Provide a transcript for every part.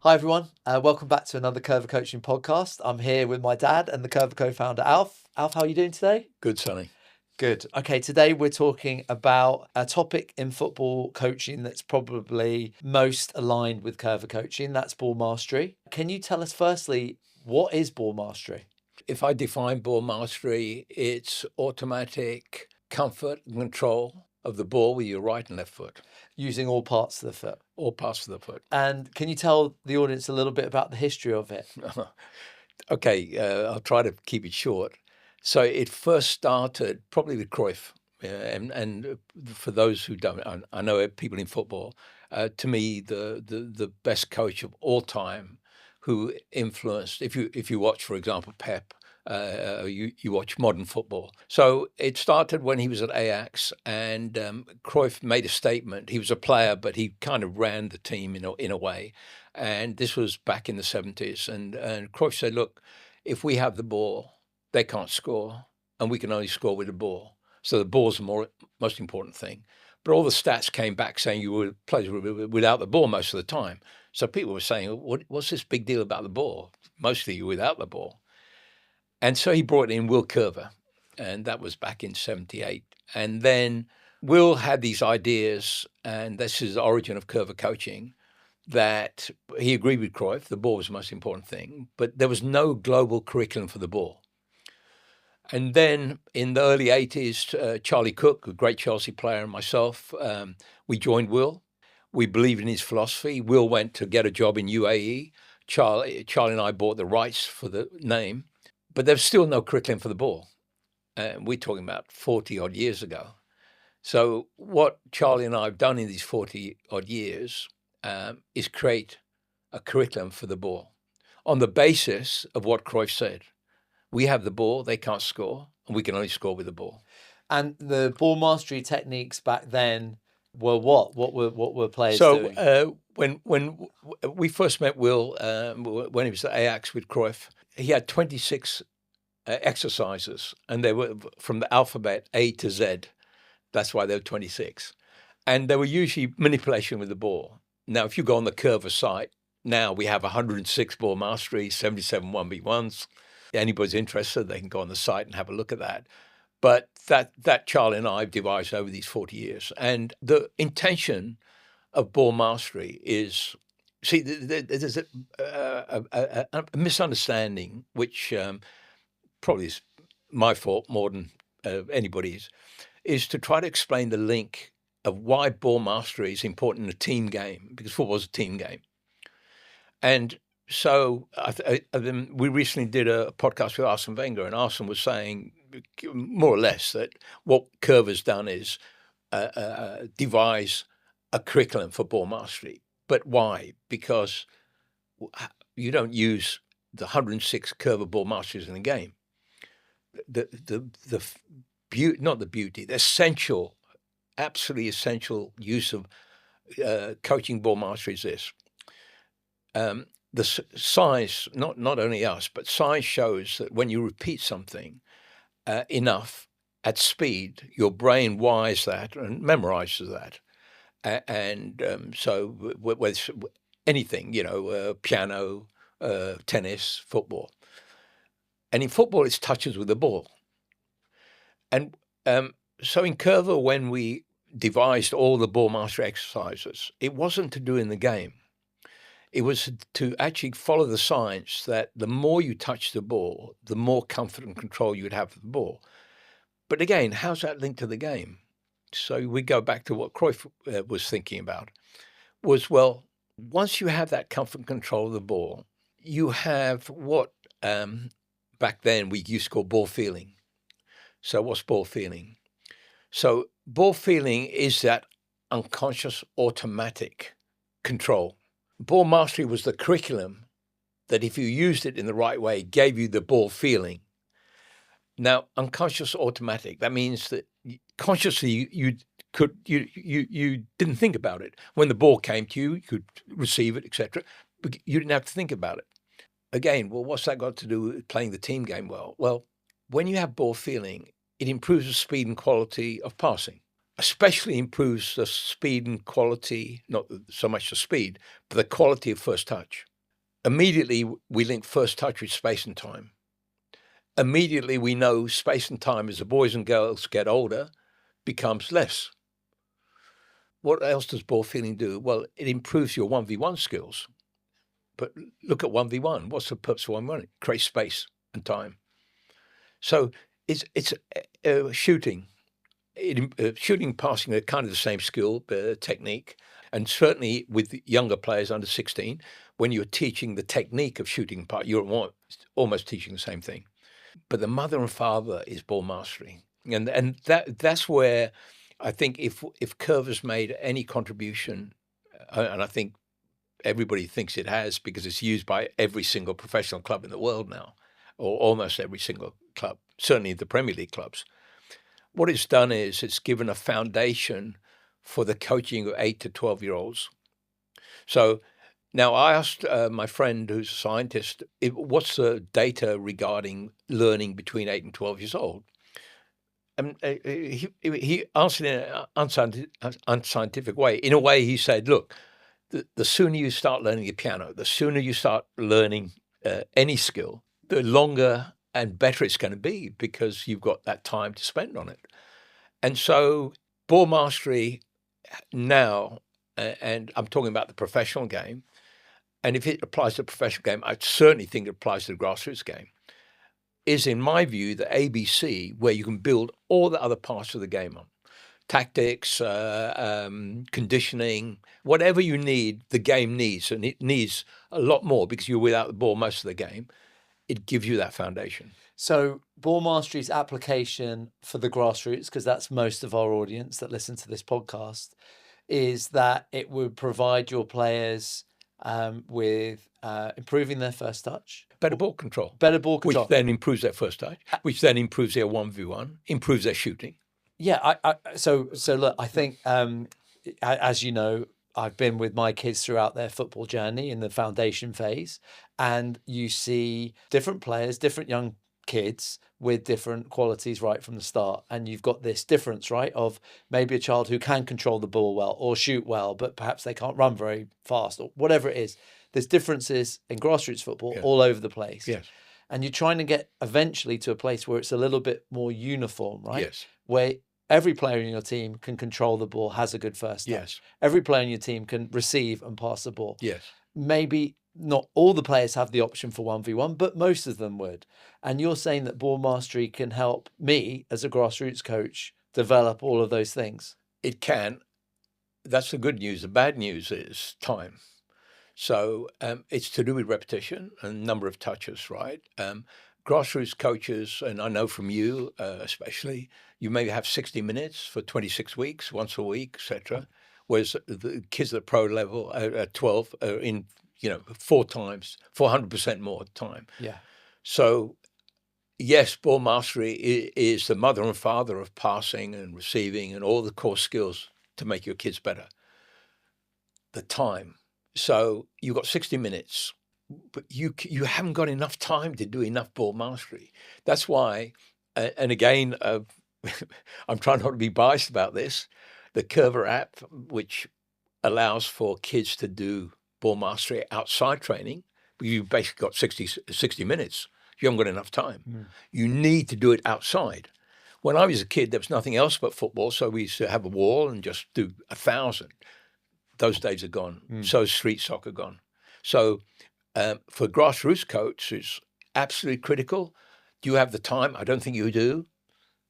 Hi everyone, welcome back to another Coerver Coaching Podcast. I'm here with my dad and the Coerver Co-Founder Alf. Alf, how are you doing today? Good, Sonny. Good. Okay, today we're talking about a topic in football coaching that's probably most aligned with Coerver Coaching. That's ball mastery. Can you tell us firstly, what is ball mastery? If I define ball mastery, it's automatic comfort and control of the ball with your right and left foot. Using all parts of the foot. All parts of the foot. And can you tell the audience a little bit about the history of it? Okay, I'll try to keep it short. So it first started probably with Cruyff. And for those who don't, I know people in football, to me, the best coach of all time who influenced, if you watch, for example, Pep, you watch modern football. So it started when he was at Ajax, and Cruyff made a statement. He was a player, but he kind of ran the team in a way. And this was back in the 70s. And Cruyff said, look, if we have the ball, they can't score, and we can only score with the ball. So the ball's the most important thing. But all the stats came back saying you were players without the ball most of the time. So people were saying, what's this big deal about the ball? Mostly you're without the ball. And so he brought in Will Coerver, and that was back in 78. And then Will had these ideas, and this is the origin of Coerver Coaching, that he agreed with Cruyff, the ball was the most important thing, but there was no global curriculum for the ball. And then in the early 80s, Charlie Cook, a great Chelsea player, and myself, we joined Will. We believed in his philosophy. Will went to get a job in UAE. Charlie and I bought the rights for the name, but there was still no curriculum for the ball. We're talking about 40 odd years ago. So what Charlie and I have done in these 40 odd years is create a curriculum for the ball on the basis of what Cruyff said. We have the ball, they can't score, and we can only score with the ball. And the ball mastery techniques back then were what? What were players doing? So when we first met Will, when he was at Ajax with Cruyff, he had 26 exercises, and they were from the alphabet A to Z. That's why they were 26. And they were usually manipulation with the ball. Now, if you go on the Coerver site, now we have 106 ball mastery, 77 1v1s. Anybody's interested, they can go on the site and have a look at that. But that Charlie and I have devised over these 40 years. And the intention of ball mastery is, see, there's a misunderstanding, which probably is my fault more than anybody's, is to try to explain the link of why ball mastery is important in a team game, because football is a team game. And so we recently did a podcast with Arsene Wenger, and Arsene was saying more or less that what Coerver's done is devise a curriculum for ball mastery. But why? Because you don't use the 106 Coerver ball masters in the game. The essential, absolutely essential use of coaching ball mastery is this. The science, not only us, but science shows that when you repeat something enough at speed, your brain wires that and memorizes that. So whether it's anything, piano, tennis, football. And in football, it's touches with the ball. And so in Coerver, when we devised all the ball mastery exercises, it wasn't to do in the game. It was to actually follow the science that the more you touch the ball, the more comfort and control you would have of the ball. But again, how's that linked to the game? So we go back to what Cruyff was thinking about, was, well, once you have that comfort and control of the ball, you have what back then we used to call ball feeling. So what's ball feeling? So ball feeling is that unconscious automatic control. Ball mastery was the curriculum that if you used it in the right way, gave you the ball feeling. Now, unconscious automatic, that means that consciously you didn't think about it. When the ball came to you, you could receive it, etc. But you didn't have to think about it. Again, well, what's that got to do with playing the team game well? Well, when you have ball feeling, it improves the speed and quality of passing. Especially improves the speed and quality, not so much the speed, but the quality of first touch. Immediately, we link first touch with space and time. Immediately, we know space and time, as the boys and girls get older, becomes less. What else does ball feeling do? Well, it improves your 1v1 skills. But look at 1v1. What's the purpose of 1v1? Create space and time. So it's shooting. Shooting, passing are kind of the same skill, technique. And certainly with younger players under 16, when you're teaching the technique of shooting, you're almost teaching the same thing. But the mother and father is ball mastery. And that's where I think if Coerver's made any contribution, and I think everybody thinks it has because it's used by every single professional club in the world now, or almost every single club, certainly the Premier League clubs. What it's done is it's given a foundation for the coaching of 8 to 12-year-olds. So now I asked my friend who's a scientist, what's the data regarding learning between 8 and 12 years old? And he answered in an unscientific way. In a way, he said, look, the sooner you start learning the piano, the sooner you start learning any skill, the longer and better it's going to be because you've got that time to spend on it. And so ball mastery now, and I'm talking about the professional game, and if it applies to the professional game, I certainly think it applies to the grassroots game, is in my view the ABC where you can build all the other parts of the game on. Tactics, conditioning, whatever you need, the game needs, and it needs a lot more because you're without the ball most of the game. It gives you that foundation. So ball mastery's application for the grassroots, because that's most of our audience that listen to this podcast, is that it would provide your players with improving their first touch. Better ball control. Better ball control. Which then improves their first touch, which then improves their 1v1, improves their shooting. Yeah, so look, I think, as you know, I've been with my kids throughout their football journey in the foundation phase, and you see different players, different young kids with different qualities right from the start. And you've got this difference, right, of maybe a child who can control the ball well or shoot well, but perhaps they can't run very fast or whatever it is. There's differences in grassroots football all over the place. Yes. And you're trying to get eventually to a place where it's a little bit more uniform, right? Yes. Where every player in your team can control the ball, has a good first touch. Yes. Every player in your team can receive and pass the ball. Yes. Maybe not all the players have the option for 1v1, but most of them would. And you're saying that ball mastery can help me as a grassroots coach develop all of those things. It can. That's the good news. The bad news is time. So it's to do with repetition and number of touches, right? Grassroots coaches, and I know from you especially, you maybe have 60 minutes for 26 weeks, once a week, etc. Whereas the kids at the pro level at 12 are in, 400% more time. Yeah. So yes, ball mastery is the mother and father of passing and receiving and all the core skills to make your kids better. The time. So you've got 60 minutes, but you haven't got enough time to do enough ball mastery. That's why, and again, I'm trying not to be biased about this, the Coerver app, which allows for kids to do ball mastery outside training, but you've basically got 60 minutes. You haven't got enough time. You need to do it outside. When I was a kid, there was nothing else but football, so we used to have a wall and just do 1,000. Those days are gone. So is street soccer gone. So for grassroots coach, it's absolutely critical. Do you have the time? I don't think you do.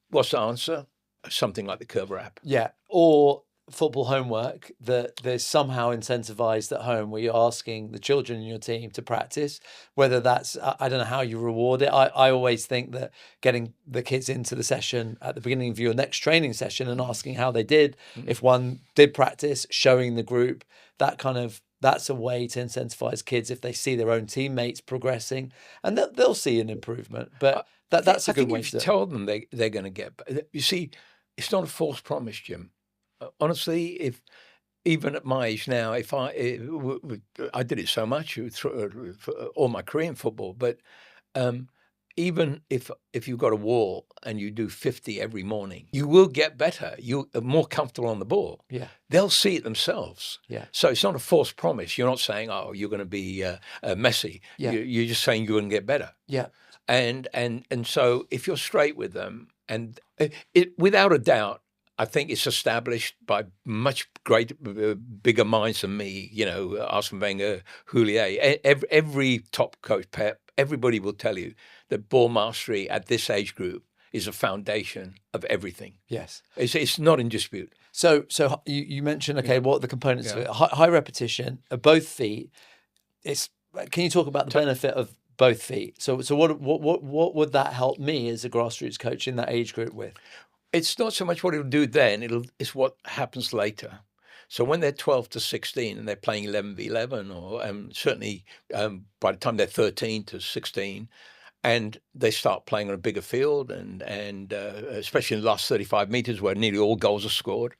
What's the answer? Something like the Coerver app. Yeah. Or football homework that there's somehow incentivized at home where you're asking the children in your team to practice, whether that's, I don't know how you reward it. I always think that getting the kids into the session at the beginning of your next training session and asking how they did, if one did practice, showing the group, that's a way to incentivize kids if they see their own teammates progressing, and they'll see an improvement. But that's a good way to tell them they're going to get. You see, it's not a false promise, Jim. Honestly, if even at my age now, if I did it so much through all my career in football, but even if you've got a wall and you do 50 every morning, you will get better. You're more comfortable on the ball. Yeah. They'll see it themselves. Yeah. So it's not a false promise. You're not saying, oh, you're going to be Messi. Yeah. You're just saying you're going to get better. Yeah. And so if you're straight with them, and it without a doubt, I think it's established by much bigger minds than me, Arsene Wenger, Houllier, every top coach, Pep, everybody will tell you that ball mastery at this age group is a foundation of everything. Yes. It's not in dispute. So you mentioned, okay, what are the components of it? High repetition of both feet. Can you talk about the benefit of both feet? So what would that help me as a grassroots coach in that age group with? It's not so much what it'll do then, it's what happens later. So when they're 12 to 16 and they're playing 11v11, or certainly by the time they're 13 to 16, and they start playing on a bigger field, and especially in the last 35 meters where nearly all goals are scored,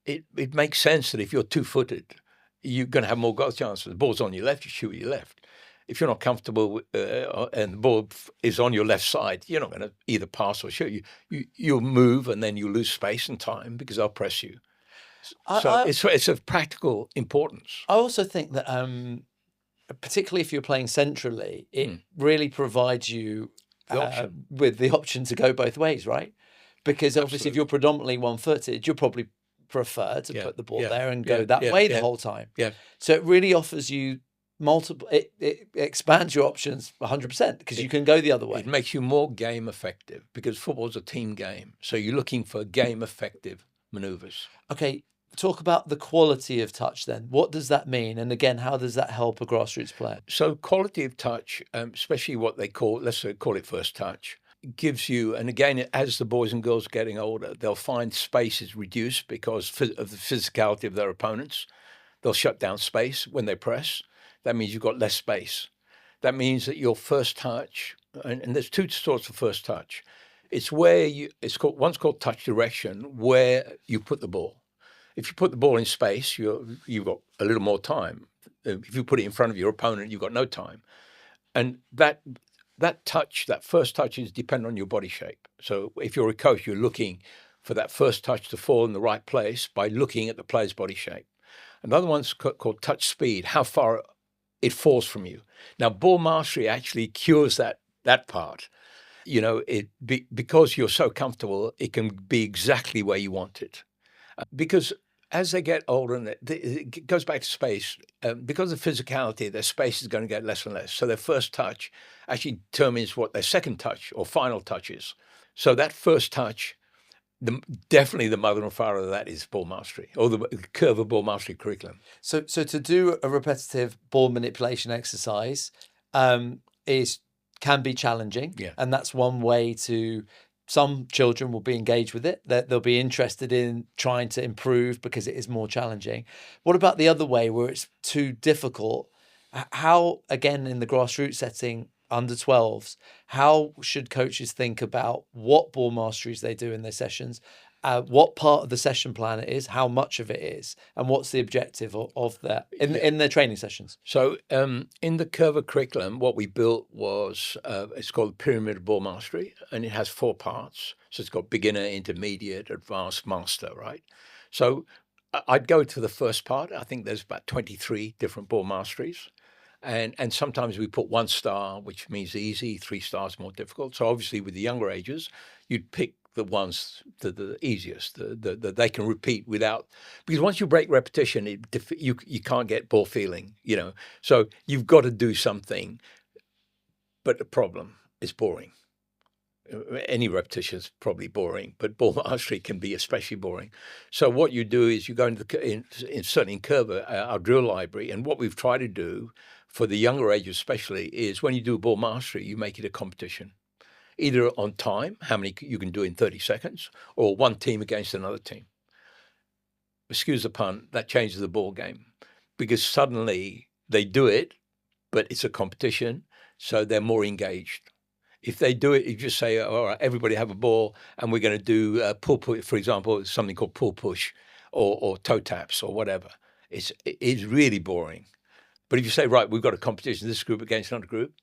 it makes sense that if you're two-footed, you're going to have more goal chances. The ball's on your left, you shoot with your left. If you're not comfortable and the ball is on your left side, you're not going to either pass or shoot. You'll move and then you lose space and time because they'll press you. So it's of practical importance. I also think that, particularly if you're playing centrally, it really provides you with the option to go both ways, right? Because obviously if you're predominantly one-footed, you'll probably prefer to put the ball there and go that way the whole time. Yeah. So it really offers you it expands your options 100% because you can go the other way. It makes you more game effective because football's a team game. So you're looking for game effective maneuvers. Okay, talk about the quality of touch then. What does that mean? And again, how does that help a grassroots player? So quality of touch, especially what they call, let's call it first touch, gives you, and again, as the boys and girls are getting older, they'll find space is reduced because of the physicality of their opponents. They'll shut down space when they press. That means you've got less space. That means that your first touch, and there's two sorts of first touch. It's where one's called touch direction, where you put the ball. If you put the ball in space, you've got a little more time. If you put it in front of your opponent, you've got no time. And that first touch is dependent on your body shape. So if you're a coach, you're looking for that first touch to fall in the right place by looking at the player's body shape. Another one's called touch speed, how far it falls from you. Now, ball mastery actually cures that part. Because you're so comfortable, it can be exactly where you want it. Because as they get older, and it goes back to space, because of physicality, their space is going to get less and less. So their first touch actually determines what their second touch or final touch is. So that first touch, definitely the mother and father of that is ball mastery, or the Coerver ball mastery curriculum. So to do a repetitive ball manipulation exercise can be challenging, and that's one way to. Some children will be engaged with it, that they'll be interested in trying to improve because it is more challenging. What about the other way where it's too difficult? How, again, in the grassroots setting, under 12s, how should coaches think about what ball masteries they do in their sessions, what part of the session plan it is, how much of it is, and what's the objective of that in their training sessions? So in the Coerver curriculum, what we built was, it's called Pyramid of Ball Mastery, and it has 4 parts. So it's got beginner, intermediate, advanced, master, right? So I'd go to the first part. I think there's about 23 different ball masteries. And sometimes we put 1 star, which means easy, 3 stars more difficult. So obviously with the younger ages, you'd pick the ones the easiest, that they can repeat without, because once you break repetition, you can't get ball feeling, So you've got to do something, but the problem is boring. Any repetition is probably boring, but ball mastery can be especially boring. So what you do is you go into certainly in Coerver, our drill library, and what we've tried to do for the younger ages especially is when you do ball mastery, you make it a competition. Either on time, how many you can do in 30 seconds, or one team against another team. Excuse the pun, that changes the ball game because suddenly they do it, but it's a competition, so they're more engaged. If they do it, you just say, all right, everybody have a ball, and we're going to do pull push, for example, something called pull push or toe taps or whatever. It's really boring. But if you say, right, we've got a competition, this group against another group,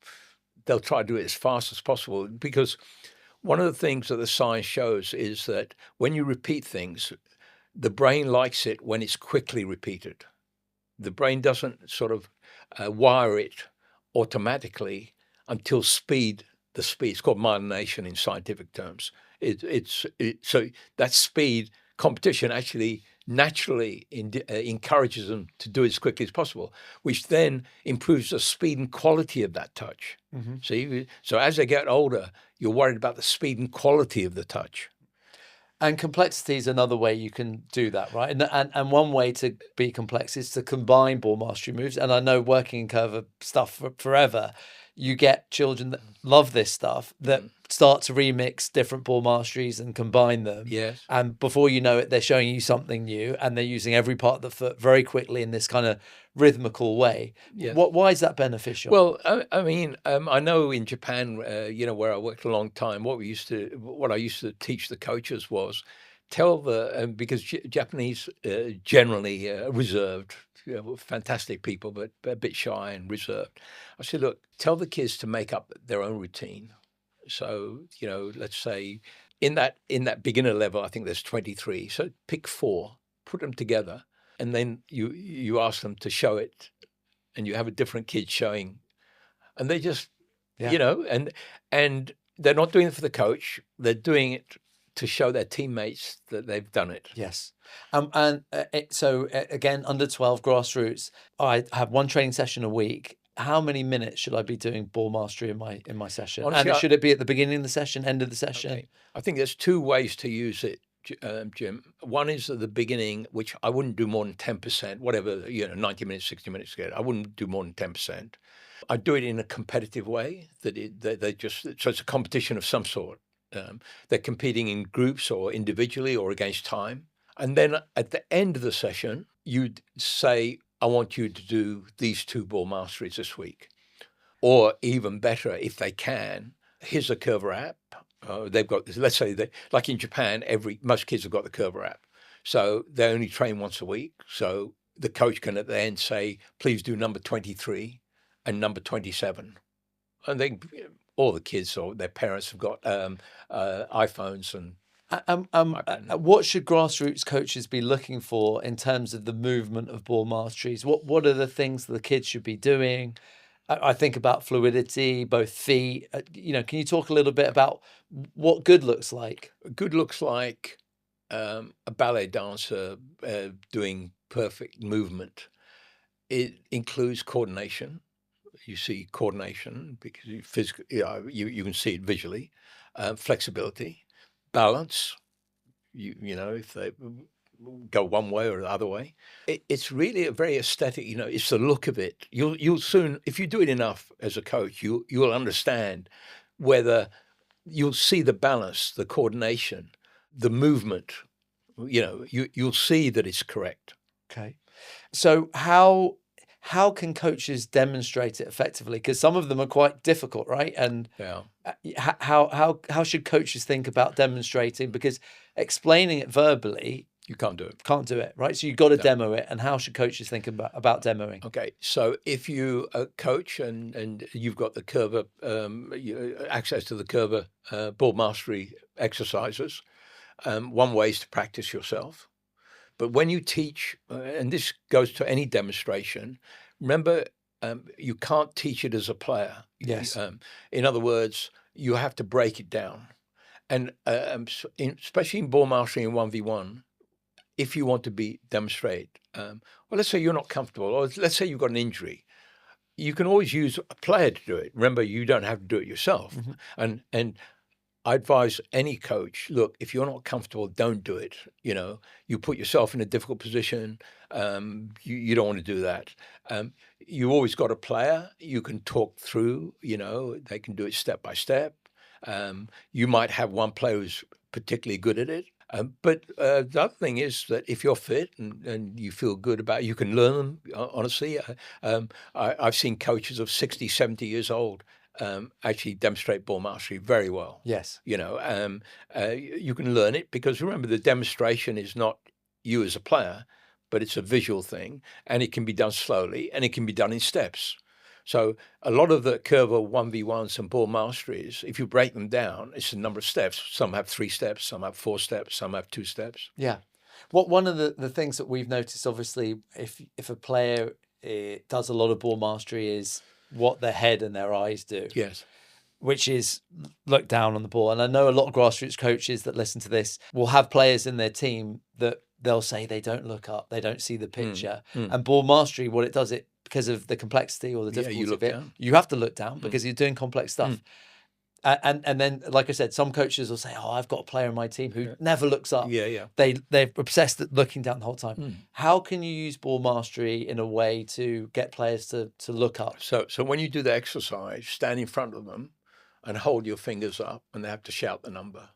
they'll try to do it as fast as possible, because one of the things that the science shows is that when you repeat things, the brain likes it when it's quickly repeated. The brain doesn't sort of wire it automatically until the speed. It's called myelination in scientific terms. So that speed competition actually naturally encourages them to do it as quickly as possible, which then improves the speed and quality of that touch. So as they get older, you're worried about the speed and quality of the touch. And complexity is another way you can do that, right? And one way to be complex is to combine ball mastery moves. And I know working in Coerver stuff forever, you get children that love this stuff that start to remix different ball masteries and combine them. Yes. And before you know it, they're showing you something new, and they're using every part of the foot very quickly in this kind of rhythmical way. Yes. Why is that beneficial? Well, I mean, I know in Japan, where I worked a long time, what I used to teach the coaches was tell because Japanese generally reserved, fantastic people, but a bit shy and reserved. I said, look, tell the kids to make up their own routine. So, let's say in that beginner level, I think there's 23. So pick 4, put them together, and then you ask them to show it, and you have a different kid showing, and they just, and they're not doing it for the coach. They're doing it to show their teammates that they've done it. Yes. So again, under 12 grassroots, I have one training session a week. How many minutes should I be doing ball mastery in my session? Honestly, and should it be at the beginning of the session, end of the session? Okay. I think there's 2 ways to use it, Jim. One is at the beginning, which I wouldn't do more than 10%, whatever, 90 minutes, 60 minutes to get. I wouldn't do more than 10%. I do it in a competitive way so it's a competition of some sort. They're competing in groups or individually or against time. And then at the end of the session, you'd say, I want you to do these 2 ball masteries this week. Or even better, if they can, here's a Coerver app. They've got this, let's say like in Japan, most kids have got the Coerver app. So they only train once a week. So the coach can at the end say, please do number 23 and number 27. And all the kids or their parents have got iPhones and what should grassroots coaches be looking for in terms of the movement of ball masteries? What are the things that the kids should be doing? I think about fluidity, both feet. Can you talk a little bit about what good looks like? Good looks like a ballet dancer doing perfect movement. It includes coordination. You see coordination because you can see it visually. Flexibility. Balance, if they go one way or the other way. It's really a very aesthetic, it's the look of it. You'll soon, if you do it enough as a coach, you'll understand whether you'll see the balance, the coordination, the movement, you'll see that it's correct. Okay. So how can coaches demonstrate it effectively? Because some of them are quite difficult, right? And how should coaches think about demonstrating? Because explaining it verbally, you can't do it. Can't do it, right? So you've got to demo it. And how should coaches think about demoing? Okay, so if you coach and you've got the Coerver, access to the Coerver ball mastery exercises, one way is to practice yourself. But when you teach, and this goes to any demonstration, remember, you can't teach it as a player. Yes. In other words, you have to break it down. And especially in ball mastery in 1v1, if you want to demonstrate, well, let's say you're not comfortable, or let's say you've got an injury, you can always use a player to do it. Remember, you don't have to do it yourself. Mm-hmm. And I advise any coach, look, if you're not comfortable, don't do it. You put yourself in a difficult position. You don't want to do that. You always got a player you can talk through, they can do it step by step. You might have one player who's particularly good at it. But the other thing is that if you're fit and you feel good about it, you can learn them, honestly. I've seen coaches of 60, 70 years old actually demonstrate ball mastery very well. Yes. You can learn it because remember, the demonstration is not you as a player, but it's a visual thing, and it can be done slowly and it can be done in steps. So a lot of the Coerver 1v1s and ball masteries, if you break them down, it's a number of steps. Some have 3 steps, some have 4 steps, some have 2 steps. Yeah. One of the things that we've noticed, obviously, if a player does a lot of ball mastery, is what their head and their eyes do. Yes. Which is look down on the ball. And I know a lot of grassroots coaches that listen to this will have players in their team that they'll say they don't look up, they don't see the picture. And ball mastery, what it does, it because of the complexity or the difficulty of it, down. you have to look down because you're doing complex stuff. And then, like I said, some coaches will say, "Oh, I've got a player in my team who never looks up." Yeah. They're obsessed at looking down the whole time. How can you use ball mastery in a way to get players to look up? So when you do the exercise, stand in front of them and hold your fingers up, and they have to shout the number.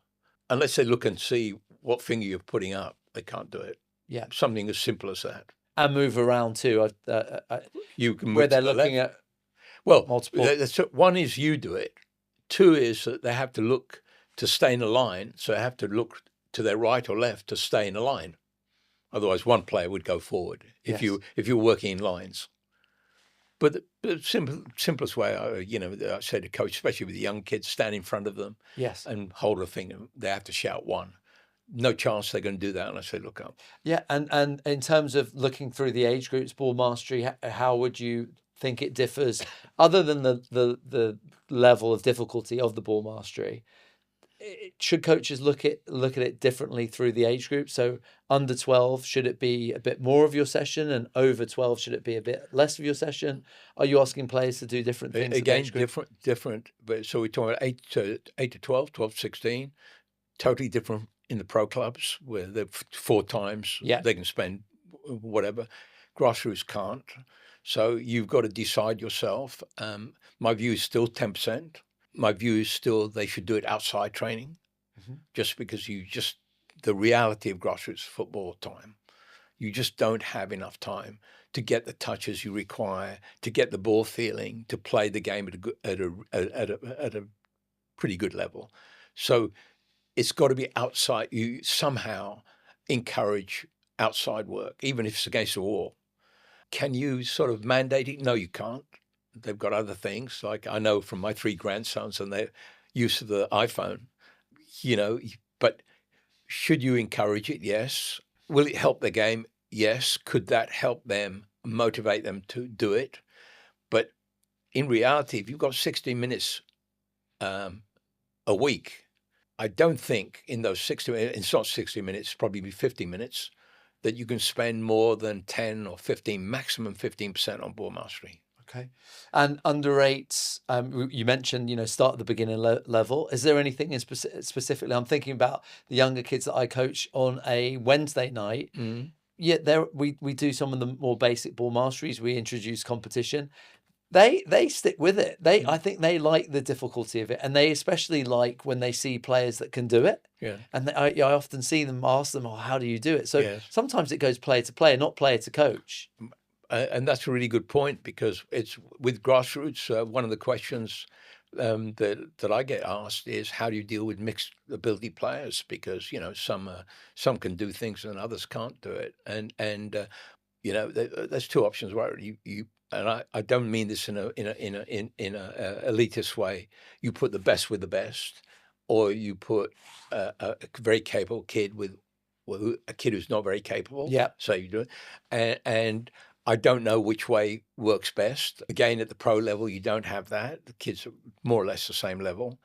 Unless they look and see what finger you're putting up, they can't do it. Yeah. Something as simple as that. And move around too. You can move where they're to the looking left. at multiple. One is you do it. 2 is that they have to look to stay in a line, so they have to look to their right or left to stay in a line. Otherwise, one player would go forward if you're working in lines. But the simplest way, I say to coach, especially with the young kids, stand in front of them, and hold a finger. They have to shout 1. No chance they're going to do that unless they look up. Yeah, and in terms of looking through the age groups, ball mastery, how would you think it differs, other than the level of difficulty of the ball mastery? Should coaches look at it differently through the age group? So under 12, should it be a bit more of your session, and over 12, should it be a bit less of your session? Are you asking players to do different things? Again, different. But so we're talking about 8 to 12, 12 to 16, totally different in the pro clubs where they're 4 times. They can spend whatever. Grassroots can't. So you've got to decide yourself. My view is still 10%. My view is still they should do it outside training, just because the reality of grassroots football time, you just don't have enough time to get the touches you require, to get the ball feeling, to play the game at a pretty good level. So it's got to be outside. You somehow encourage outside work, even if it's against the wall. Can you sort of mandate it? No, you can't. They've got other things. Like I know from my 3 grandsons and their use of the iPhone, but should you encourage it? Yes. Will it help the game? Yes. Could that help them, motivate them to do it? But in reality, if you've got 60 minutes a week, I don't think in those 60 minutes, it's not 60 minutes, probably be 50 minutes, that you can spend more than 10 or 15, maximum 15% on ball mastery. Okay. And under 8s, you mentioned, start at the beginner level. Is there anything specifically? I'm thinking about the younger kids that I coach on a Wednesday night. Yeah, we do some of the more basic ball masteries. We introduce competition. They stick with it. I think they like the difficulty of it, and they especially like when they see players that can do it. Yeah. And I often see them ask them, "Oh, how do you do it?" So sometimes it goes player to player, not player to coach. And that's a really good point, because it's with grassroots. One of the questions that I get asked is, how do you deal with mixed ability players? Because some can do things and others can't do it. And there's 2 options, right? You and I don't mean this in a elitist way. You put the best with the best, or you put a very capable kid with a kid who's not very capable. Yeah. So you do it, and I don't know which way works best. Again, at the pro level, you don't have that. The kids are more or less the same level.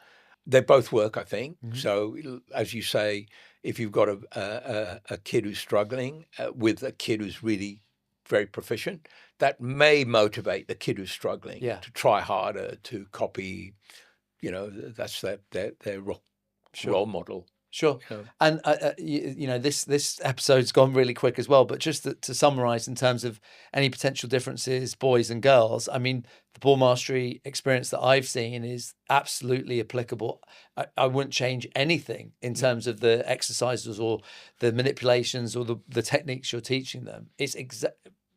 They both work, I think. So, as you say, if you've got a kid who's struggling with a kid who's really very proficient, that may motivate the kid who's struggling to try harder, to copy. That's their role model. Sure. And, this episode's gone really quick as well, but just to summarize in terms of any potential differences, boys and girls, I mean, the ball mastery experience that I've seen is absolutely applicable. I wouldn't change anything in terms of the exercises or the manipulations or the techniques you're teaching them.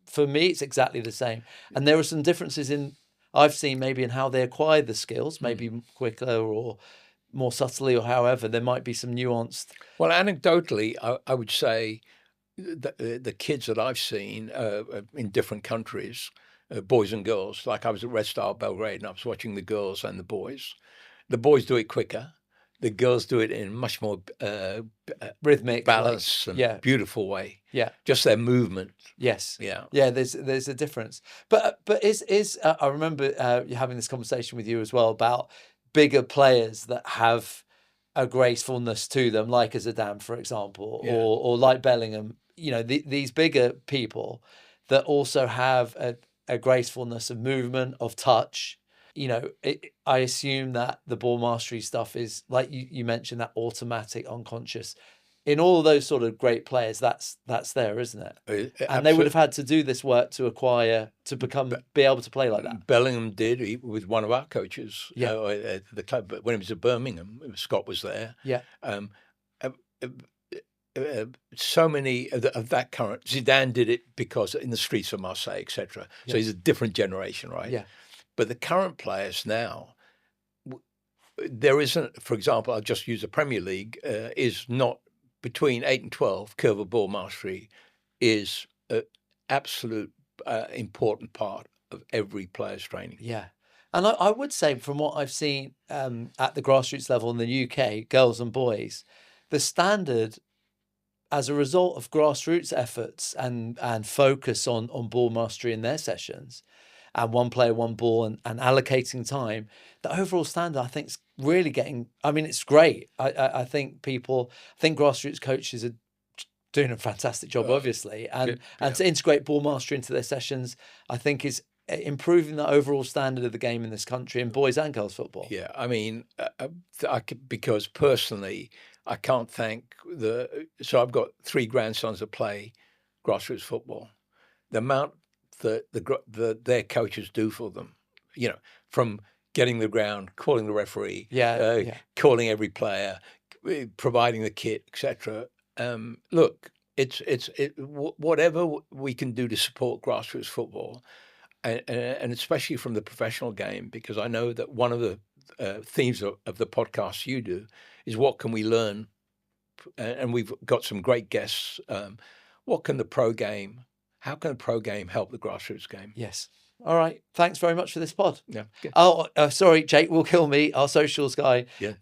For me, it's exactly the same. And there are some differences I've seen maybe in how they acquire the skills, maybe quicker or more subtly, or however, there might be some nuanced. Well, anecdotally, I would say the kids that I've seen in different countries, boys and girls. Like I was at Red Star Belgrade and I was watching the girls and the boys. The boys do it quicker. The girls do it in much more rhythmic, balanced and beautiful way. Yeah, just their movement. Yes. Yeah. There's a difference. But is I remember having this conversation with you as well about bigger players that have a gracefulness to them, like a Zidane, for example, or like Bellingham. You know, these bigger people that also have a gracefulness of movement, of touch. You know, I assume that the ball mastery stuff is, like you mentioned, that automatic, unconscious. In all of those sort of great players, that's there, isn't it? And Absolutely. they would have had to do this work to acquire, to be able to play like that. Bellingham did with one of our coaches at the club, but when it was at Birmingham, Scott was there. Yeah. So many of that current, Zidane did it because in the streets of Marseille, etc. So he's a different generation, right? Yeah. But the current players now, there isn't, for example, I'll just use the Premier League, is not between 8 and 12, Coerver ball mastery is an absolute important part of every player's training. Yeah. And I would say from what I've seen at the grassroots level in the UK, girls and boys, the standard as a result of grassroots efforts and focus on ball mastery in their sessions, and one player, one ball, and allocating time, the overall standard, I think, is really getting, I mean, it's great. I think grassroots coaches are doing a fantastic job, obviously. And to integrate ball mastery into their sessions, I think is improving the overall standard of the game in this country in boys and girls football. Yeah, I mean, because personally, I can't thank so I've got 3 grandsons that play grassroots football. The amount that their coaches do for them, you know, from getting the ground, calling the referee, calling every player, providing the kit, etc. Look, it's whatever we can do to support grassroots football, and especially from the professional game, because I know that one of the themes of the podcast you do is what can we learn, and we've got some great guests. What can the pro game? How can the pro game help the grassroots game? Yes. All right. Thanks very much for this pod. Yeah. Good. Oh, sorry, Jake will kill me, our socials guy. Yeah.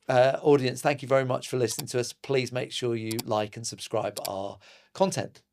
Audience, thank you very much for listening to us. Please make sure you like and subscribe our content.